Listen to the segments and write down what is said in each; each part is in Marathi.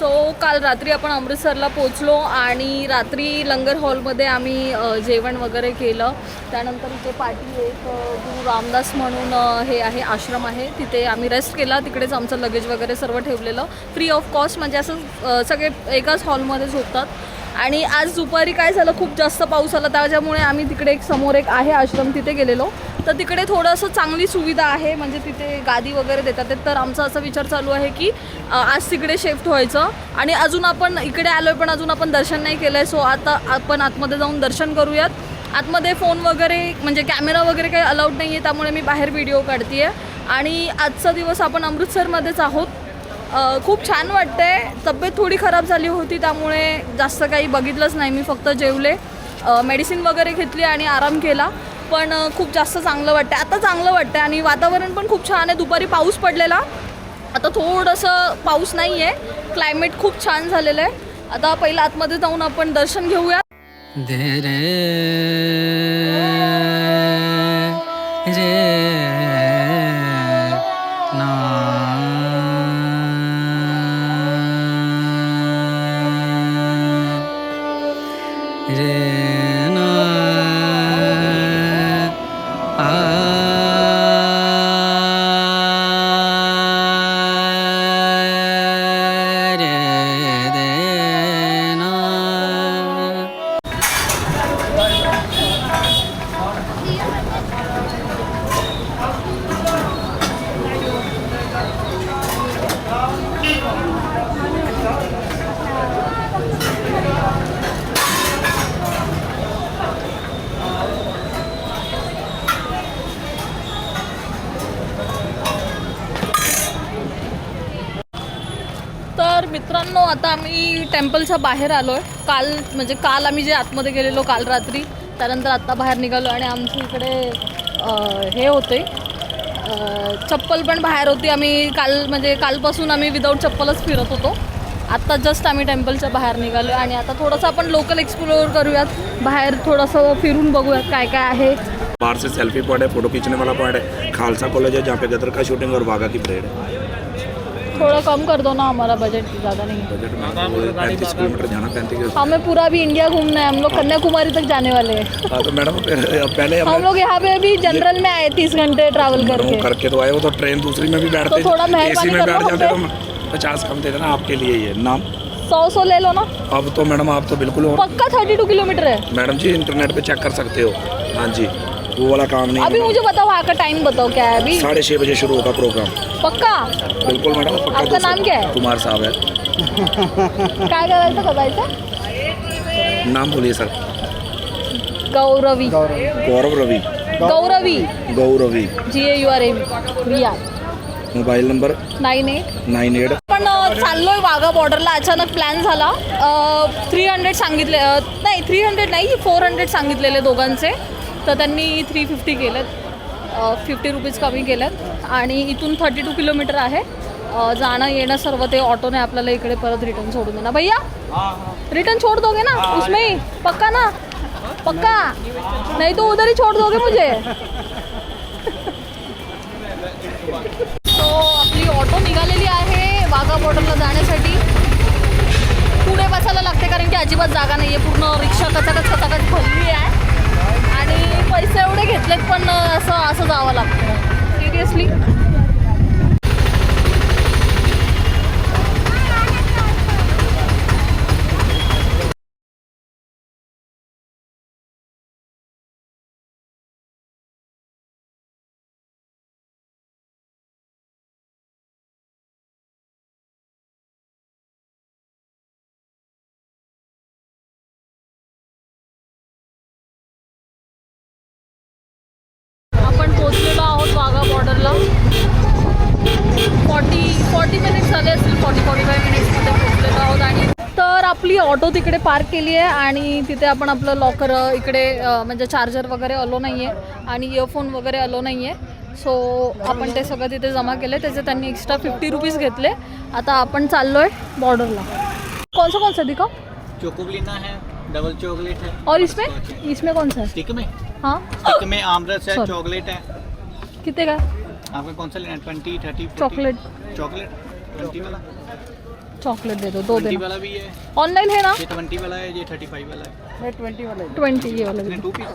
सो काल रात्री आपण अमृतसरला पोचलो आणि रात्री लंगर हॉलमध्ये आम्ही जेवण वगैरे केलं. त्यानंतर इथे पाठी एक गुरु रामदास म्हणून हे आहे आश्रम आहे, तिथे आम्ही रेस्ट केला. तिकडेच आमचं लगेज वगैरे सर्व ठेवलेलं फ्री ऑफ कॉस्ट, म्हणजे असं सगळे एकाच हॉलमध्ये झोपतात. आणि आज दुपारी काय झालं, खूप जास्त पाऊस आला, त्याच्यामुळे आम्ही तिकडे एक समोर एक आहे आश्रम तिथे गेलेलो. तर तिकडे थोडंसं चांगली सुविधा आहे, म्हणजे तिथे गादी वगैरे देतात. तर आमचा असा विचार चालू आहे की आज तिकडे शिफ्ट व्हायचं. आणि अजून आपण इकडे आलो आहे पण अजून आपण दर्शन नाही केलं आहे. सो आता आपण आतमध्ये जाऊन दर्शन करूयात. आतमध्ये फोन वगैरे म्हणजे कॅमेरा वगैरे काही अलाउड नाही आहे, त्यामुळे मी बाहेर व्हिडिओ काढते आहे. आणि आजचा दिवस आपण अमृतसरमध्येच आहोत. खूप छान वाटतंय. तब्येत थोडी खराब झाली होती त्यामुळे जास्त काही बघितलंच नाही मी, फक्त जेवले, मेडिसिन वगैरे घेतली आणि आराम केला. पण खूप जास्त चांगलं वाटतं आता, चांगलं वाटतं. आणि वातावरण पण खूप छान आहे. दुपारी पाऊस पडलेला, आता थोडंसं पाऊस नाही आहे, क्लायमेट खूप छान झालेलं आहे. आता पहिलं आतमध्ये जाऊन आपण दर्शन घेऊया. तर मित्रांनो, आता आम्ही टेम्पलच्या बाहेर आलो आहे. काल आम्ही जे आतमध्ये गेलेलो काल रात्री, त्यानंतर आत्ता बाहेर निघालो. आणि आमच्या इकडे हे होते, चप्पल पण बाहेर होती. आम्ही कालपासून आम्ही विदाऊट चप्पलच फिरत होतो. आत्ता जस्ट आम्ही टेम्पलच्या बाहेर निघालो आणि आता थोडंसं आपण लोकल एक्सप्लोअर करूयात, बाहेर थोडंसं फिरून बघूयात काय काय आहे. बाहर से सेल्फी पॉइंट है, फोटो खींचने वाला पॉइंट है, खालसा कॉलेज है जहाँ पे गदर का शूटिंग और बाघा की परेड है. थोड़ा कम कर दो ना, हमारा बजट ज़्यादा नहीं है. बजट में 35 किलोमीटर जाना, 35. हमें पूरा अभी इंडिया घूमना है. हम लोग कन्याकुमारी तक जाने वाले हैं. हाँ तो मैडम पहले हम लोग यहाँ पे अभी जनरल में आए 30 घंटे ट्रैवल करके तो आए हो. तो ट्रेन दूसरी में भी बैठते, तो थोड़ा मेहरबानी एसी में बैठ करो. जाते तो 50 कम दे देना आपके लिए. ये नाम 100 ले लो ना. अब तो मैडम आप तो बिल्कुल पक्का 32 किलोमीटर है मैडम जी, इंटरनेट पे चेक कर सकते हो. हाँ जी, वो वाला काम नहीं. अभी मुझे बताओ वहाँ का टाइम बताओ क्या है अभी. 6:30 बजे शुरू होगा प्रोग्राम. पक्का बिल्कुल मैडम, पक्का. आपका नाम क्या है? कुमार साहब है. काय करायचं करायचं. नाम बोलिए sir. Gauravi. Gaurav Ravi. Gauravi. Gauravi. GAURAV. Mobile number 9898. आपण चाललोय वाघा बॉर्डरला. अचानक प्लॅन झाला. 300 सांगितले, नाही 300 नाही 400 सांगितलेले दोघांचे, तर त्यांनी 350 केलेत. 50 रुपीज कमी केलेत. आणि इथून 32 किलोमीटर आहे. जाणं येणं सर्व ते ऑटोने आपल्याला इकडे परत रिटर्न सोडून देणार. भैया रिटर्न छोड़ दोगे ना उसमें ही, पक्का ना, पक्का, नहीं तो उधर ही छोड़ दोगे मुझे. तो आपली ऑटो निघालेली आहे वाघा बॉर्डरला जाण्यासाठी. पुढे बसायला लागते कारण की अजिबात जागा नाही आहे. पूर्ण रिक्षा कचाकच भरली आहे आणि पैसे एवढे घेतलेत पण असं जावं लागतं सिरियसली. पोचलेलो आहोत वाघा बॉर्डरला. 40 मिनिट्स झाले असतील, 40-45 मिनिट्समध्ये पोचलेलो आहोत. आणि तर आपली ऑटो तिकडे पार्क केली आहे आणि तिथे आपण आपलं लॉकर इकडे म्हणजे चार्जर वगैरे अलो नाही आहे आणि इयरफोन वगैरे अलो नाही आहे. सो आपण ते सगळं तिथे जमा केले. त्याचे त्यांनी एक्स्ट्रा 50 रुपीज घेतले. आता आपण चाललो आहे बॉर्डरला. कौन सा दिखाओ. चोको लेना है, डबल चॉकलेट है. और इसमें कौन सा है? स्टिक में. हाँ, स्टिक में आमरस है, चॉकलेट है. कितने का? आपको कौन सा लेना है? 20, 30, 40? चॉकलेट. चॉकलेट 20 वाला. चॉकलेट दे दो, 2 20 देना। वाला भी है, ऑनलाइन है ना? ये 20 वाला है, ये 35 वाला है। 20 ये वाला भी। 2 पीस।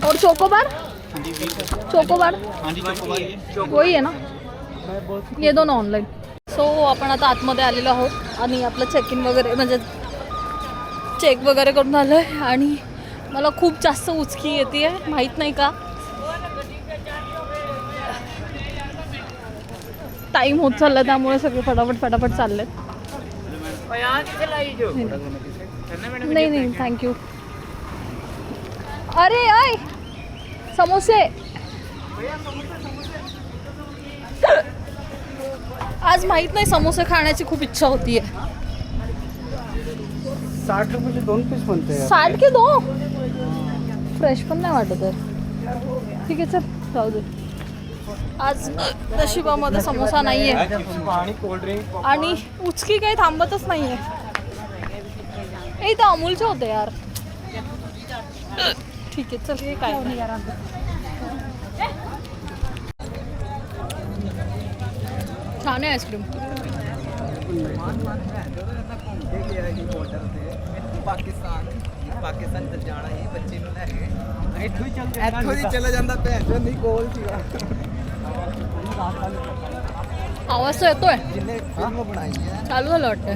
और चोकोबार? हाँ जी 20। चोकोबार हाँ जी चोकोबार ये। वही आहे ना? ये दोन ऑनलाईन. सो आपण आता आतमध्ये आलेलो आहोत आणि आपलं चेक इन वगैरे म्हणजे चेक वगैरे करून आलं आहे आणि मला खूप जास्त उचकी येते आहे, माहीत नाही का. टाईम होत चालला त्यामुळे सगळे फटाफट चाललेत. नाही नाही थँक्यू. अरे आय समोसे. आज माहित नाही समोसे खाण्याची खूप इच्छा होती आहे. 60 रुपये 2 पीस बनते हैं. 60 के 2 फ्रेश पण नाही वाटत आहे. ठीक आहे चल जाऊ दे. आज नशिबामध्ये समोसा नाही आहे पाणी कोल्ड ड्रिंक आणि उचकी काही थांबतच नाही आहे. इथं अमूलचे होते यार. ठीक आहे चल हे काय छान आहे आईस्क्रीम. पाकिस्तान तक जाना है बच्चे ਨੂੰ ਲੈ ਕੇ ਇੱਥੋਂ ਹੀ ਚਲਾ ਜਾਂਦਾ ਭੈਣ ਚੋ ਨਹੀਂ ਕੋਲ ਸੀਗਾ. आवाज तो येतोय. ਜਿੰਨੇ ਫਿਲਮ ਬਣਾਈ ਹੈ चालू झालं वाटतं.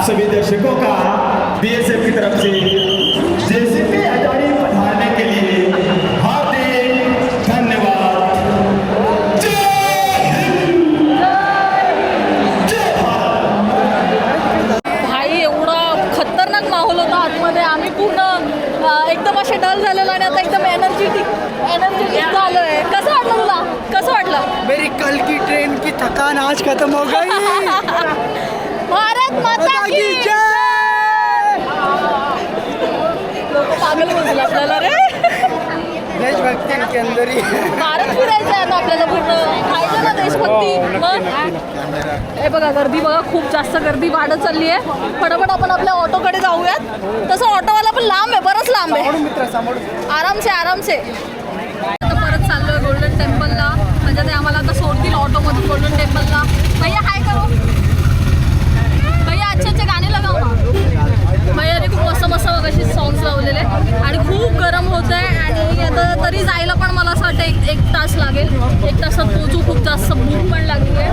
सभी दर्शकों का बीएसएफ की तरफ से जेसीपी अटारी पधारने के लिए हार्दिक धन्यवाद। जय हिंद, जय भारत। भाई एवढा खतरनाक माहोल होता आतमध्ये. आम्ही पूर्ण एकदम असे डल झालेलो आणि आता एकदम एनर्जेटिक झालो आहे. कसं वाटलं तुला? कसं वाटलं? मेरी कल की ट्रेन की थकान आज खत्म हो गई. भारत माता की जय. लोक पागल बोलतील आपल्याला रे. देशभक्ति के अंदर ही भारत फिरायचं आहे आता आपल्याला पूर्ण. पाहिजे ना देशभक्ती. मग हे बघा गर्दी बघा, खूप जास्त गर्दी वाढत चालली आहे. फटाफट आपण आपल्या ऑटोकडे जाऊयात. तसं ऑटोवाला पण लांब आहे, बरंच लांब आहे. आरामसे आता परत चाललोय गोल्डन टेम्पलला. म्हणजे ते आम्हाला आता सोडतील ऑटोमधून गोल्डन टेम्पलला. भैया हाय करो, भैया अच्छे गाणे लगाव ना. भैयाने खूप मस्त अशी सॉंग्स लावलेले आणि खूप गरम होत आहे. आणि आता तरी जायला पण मला असं वाटतं एक तास लागेल. 1 तासात पोहोचू. खूप जास्त भूक पण लागली आहे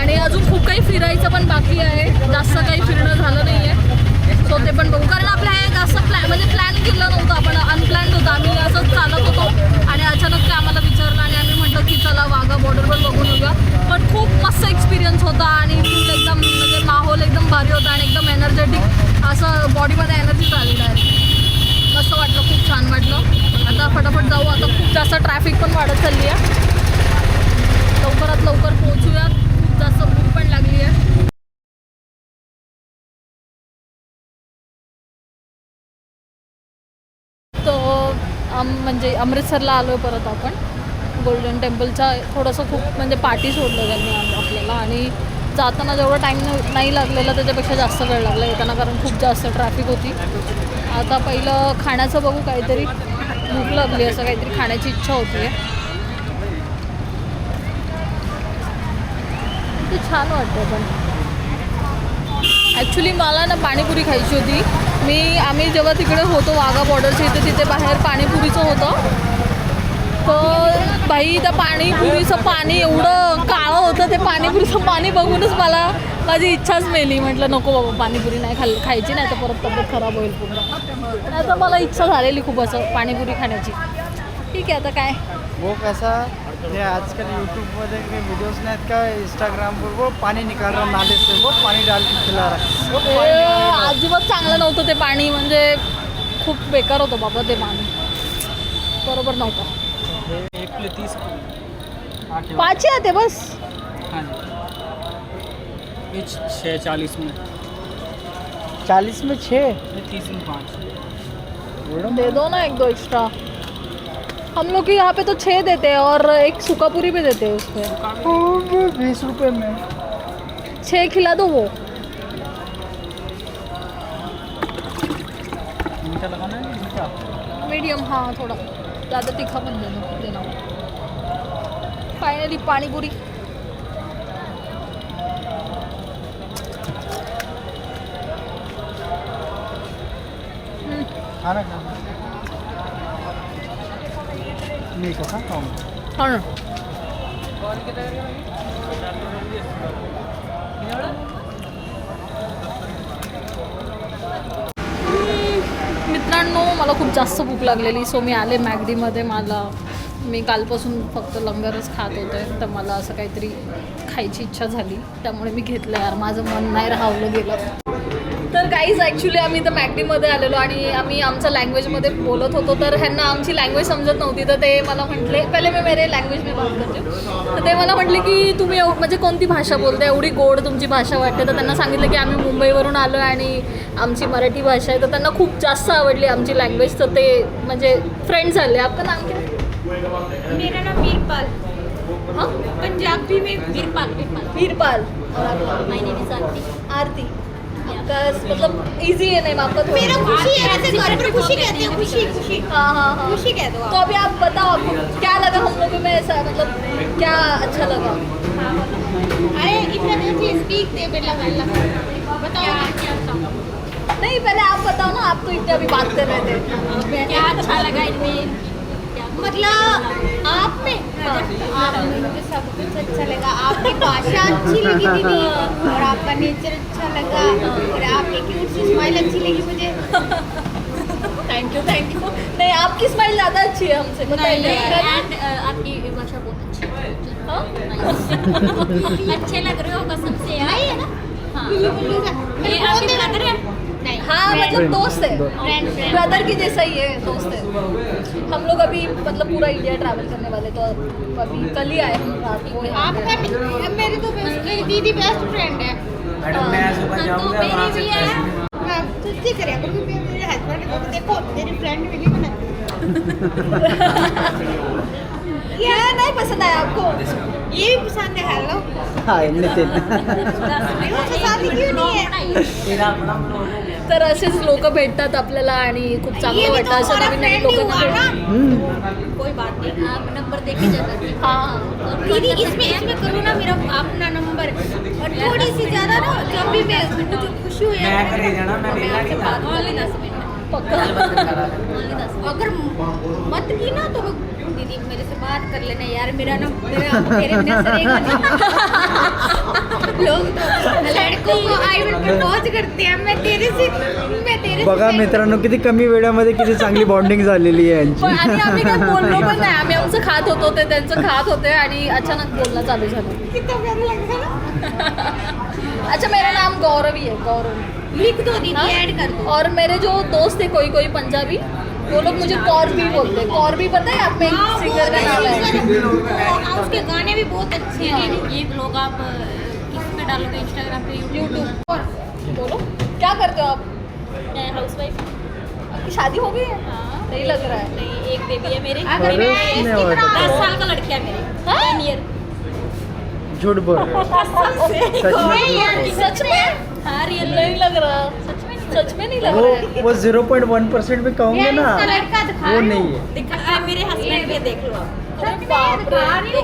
आणि अजून खूप काही फिरायचं पण बाकी आहे. जास्त काही फिरणं झालं नाही आहे. सो ते पण बघू, कारण आपलं हे जास्त प्लॅन केलं नव्हतं. आपण अनप्लॅन्ड होतं. आम्ही असंच चालत होतो आणि अचानक ते आम्हाला विचारलं आणि आम्ही म्हटलं की चला वाघा बॉर्डरवर बघून येऊया. पण खूप मस्त एक्सपिरियन्स होता आणि फुल एकदम म्हणजे माहोल एकदम भारी होता आणि एकदम एनर्जेटिक असं बॉडीमध्ये एनर्जी चालली आहे. मस्त वाटलं, खूप छान वाटलं. आता फटाफट जाऊ. आता खूप जास्त ट्रॅफिक पण वाढत चालली आहे. लवकरात लवकर पोहोचूयात. खूप जास्त भूक पण लागली आहे. म्हणजे अमृतसरला आलो आहे परत आपण. गोल्डन टेम्पलच्या थोडंसं खूप म्हणजे पार्टी सोडलं त्यांनी आपल्याला आणि जाताना जेवढा टाईम नाही लागलेला त्याच्यापेक्षा जास्त वेळ लागला येताना, कारण खूप जास्त ट्रॅफिक होती. आता पहिलं खाण्याचं बघू, काहीतरी भूक लागली, असं काहीतरी खाण्याची इच्छा होती आहे. ते छान वाटतं. पण ॲक्च्युली मला ना पाणीपुरी खायची होती. आम्ही जेव्हा तिकडे होतो वाघा बॉर्डरच्या इथे, तिथे बाहेर पाणीपुरीचं होतं. तर बाई त्या पाणीपुरीचं पाणी एवढं काळं होतं. ते पाणीपुरीचं पाणी बघूनच माझी इच्छाच मेली. म्हटलं नको बाबा, पाणीपुरी नाही खायची, नाही तर परत तब्येत खराब होईल पूर्ण. नाही तर मला इच्छा झालेली खूप असं पाणीपुरी खाण्याची. ठीक आहे, आता काय वो कैसा ये आजकल यूट्यूबमध्ये वीडियोज नाहीत का, इंस्टाग्रामवर वो पाणी निकाल रहा नाले से, वो पाणी डाल के खिला रहा. अजिबात चांगलं नव्हतं ते पाणी. म्हणजे खूप बेकार होतं बाबा ते पाणी, बरोबर नव्हतं. 1 प्लेट 30 पाच आते बस. हाँ जी, ये 6:40 में, 40 में 6, ये 30 में 5. दे दो ना 1-2 एक्स्ट्रा. हम लोग के यहाँ पे तो 6 देते हैं और एक सूखा पूरी भी देते हैं उसमें. 20 रुपये में 6 खिला दो वो. मीठा लगाना है, मीठा मीडियम, हाँ थोड़ा ज़्यादा तीखा मत देना. फाइनली पानीपुरी. खाना नहीं कसा खाऊं. हाँ ना. मित्रांनो, मला खूप जास्त भूक लागलेली. सो मी आले मॅगडीमध्ये. मी कालपासून फक्त लंगरच खात होते, तर मला असं काहीतरी खायची इच्छा झाली, त्यामुळे मी घेतलं. यार माझं मन नाही राहवलं गेलं. तर काहीच ॲक्च्युली आम्ही तर मॅगडीमध्ये आलेलो आणि आम्ही आमच्या लँग्वेजमध्ये बोलत होतो. तर ह्यांना आमची लँग्वेज समजत नव्हती, तर ते मला म्हटले, पहिले मी मेरे लँग्वेज में बात करते. तर ते मला म्हटले की तुम्ही म्हणजे कोणती भाषा बोलते, एवढी गोड तुमची भाषा वाटते. तर त्यांना सांगितलं की आम्ही मुंबईवरून आलो आहे आणि आमची मराठी भाषा आहे. तर त्यांना खूप जास्त आवडली आमची लँग्वेज. तर ते म्हणजे फ्रेंड झाले. आपलं नाम क्या? मेरा नाम वीरपाल. हाँ, पंजाबी में वीरपाल. वीरपाल. माय नेम इज आरती. आरती. आपका मतलब इजी है नेम आपका थोड़ा. मेरा खुशी है, ऐसे घर पर खुशी कहते हैं. खुशी खुशी हाँ हाँ हाँ. खुशी कह दो तो आप. अभी आप बताओ, आपको क्या लगा हम लोगों में, ऐसा मतलब क्या अच्छा लगा? अरे इतना देर से स्पीक दे बेला वाला. बताओ क्या बताओ. नहीं, पहले आप बताओ ना. आप तो इतने अभी बात कर रहे थे. क्या अच्छा लगा इनमें, मतलब आप में मुझे सब कुछ अच्छा लगा. आपकी भाषा अच्छी लगी दीदी और आपका नेचर अच्छा लगा और आपकी क्यूट सी स्माइल अच्छी लगी मुझे. Thank you. नहीं, आपकी स्माइल ज़्यादा अच्छी है हमसे, बताइए. आपकी भाषा बहुत अच्छी है. हाँ? अच्छे लग रहे हो कसम से. आई है ना. हाँ. ये आपके लग रहे हैं. नहीं. हाँ, मतलब दोस्त है, फ्रेंड ब्रदर की जैसा ही है, दोस्त है. हम लोग अभी मतलब पूरा इंडिया ट्रैवल करने वाले, तो अभी कल ही आए हम रात को यहाँ पे. आपका मेरी तो बेस्ट दीदी बेस्ट फ्रेंड है. मैडम मैं सुबह जाऊंगा मेरी वहाँ भी से है. मैं तुझसे करें क्योंकि मेरे हस्बैंड को देखो तेरी फ्रेंड मिली मैंने. गया नहीं पसंद आया आपको? ये भी पसंद है हेलो हाय नितिन मुझे शादी क्यों नहीं है तर असेच लोक भेटतात आपल्याला आणि खूप ये चांगलं भी वाटतं तो अशा हमारा नवीन फ्रेंड नवीन ही हुआ ना लोकांना कोई बात नहीं आप नंबर दे के जाना हाँ दीदी इसमें करो ना मेरा अपना नंबर और थोड़ी सी ज्यादा ना जब भी मैं मुझे खुशी हो मैं करे जाना मैं मैं आपसे बात ओनली 10 मिनट पक्का अगर मत की ना तो दीदी मेरे से बात कर लेना यार मेरा ना मेरा तेरे बिना सरेगा नहीं लोग तो लड़कों को आई विल प्रपोज करते हैं मैं तेरे से बघा मित्रांनो किती कमी वेळामध्ये किती चांगली बॉन्डिंग झालेली आहे यांची पण आणि आम्ही काय बोललो पण नाही आम्ही आमचं खात होतो ते त्यांचं खात होते आणि अचानक बोलणं चालू झालं कितना प्यारा लग रहा है अच्छा मेरा नाम गौरवी है गौरवी लिख दो दीदी ऐड कर दो और मेरे जो दोस्त है कोई कोई पंजाबी वो लोग मुझे कौरवी बोलते हैं कौरवी पता है आप में एक सिंगर का नाम है उसके गाने भी बहुत अच्छे हैं ये लोग आप किस पे डालोगे इंस्टाग्राम पे यूट्यूब बोलो क्या करते हो आप हाउस वाइफ आपकी शादी हो गई है नहीं लग रहा है नहीं एक बेबी है मेरे अरे नहीं होता। 10 साल का लड़का है मेरे 10 ईयर झूठ बोल रहे हो। सच में सच में हाँ रियल नहीं लग रहा सच में नहीं लग रहा है वो 0.1% में कहूँगे ना लड़का दिखा वो नहीं है दिखा मेरे हस्बैंड पे देख लो आप अरे बाप रे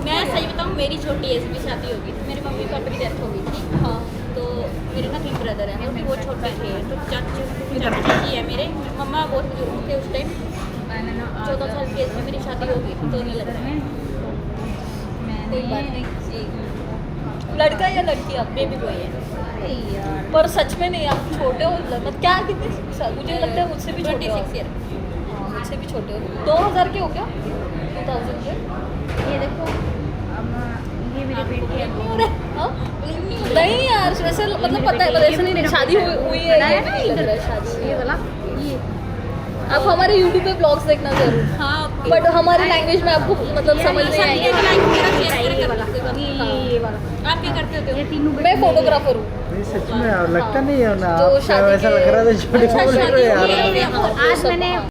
मैं सही बताऊँ मेरी छोटी एज में शादी हो गई थी मेरे मम्मी पापा की डेथ हो गई थी हाँ तो मेरे ना 3 ब्रदर हैं तो वो छोटे थे तो चाची है मेरे मम्मा बहुत बुजुर्ग थे उस टाइम 14 साल की एज में मेरी शादी हो गई थी तो नहीं लग रहा है कोई बात नहीं लड़का या लड़की आप बेबी बॉय है पर सच में नहीं आप छोटे हो मतलब क्या कितने मुझे लगता है मुझसे भी छोटे हो 26 ईयर हाँ, मुझसे भी छोटे हो 2000 के हो क्या 2000 के ये देखो ये मेरी बेटी है हाँ? नहीं यार वैसे मतलब पता है ऐसा नहीं शादी हुई है ये भी नहीं लग रहा है शादी ये वाला ये आप हमारे YouTube पे ब्लॉग्स देखना जरूर हाँ बट हमारी लैंग्वेज में आपको मतलब समझ नहीं आएगी ये वाला आप क्या करते हो ये तीनों मैं फोटोग्राफर हूँ नहीं, सच में यार लगता नहीं है ना जो आप शादी ऐसा के- लग रहा था झूठ अच्छा, बोल शादी रहे हो हुई यार है, हाँ, वो आज सब, मैंने हाँ।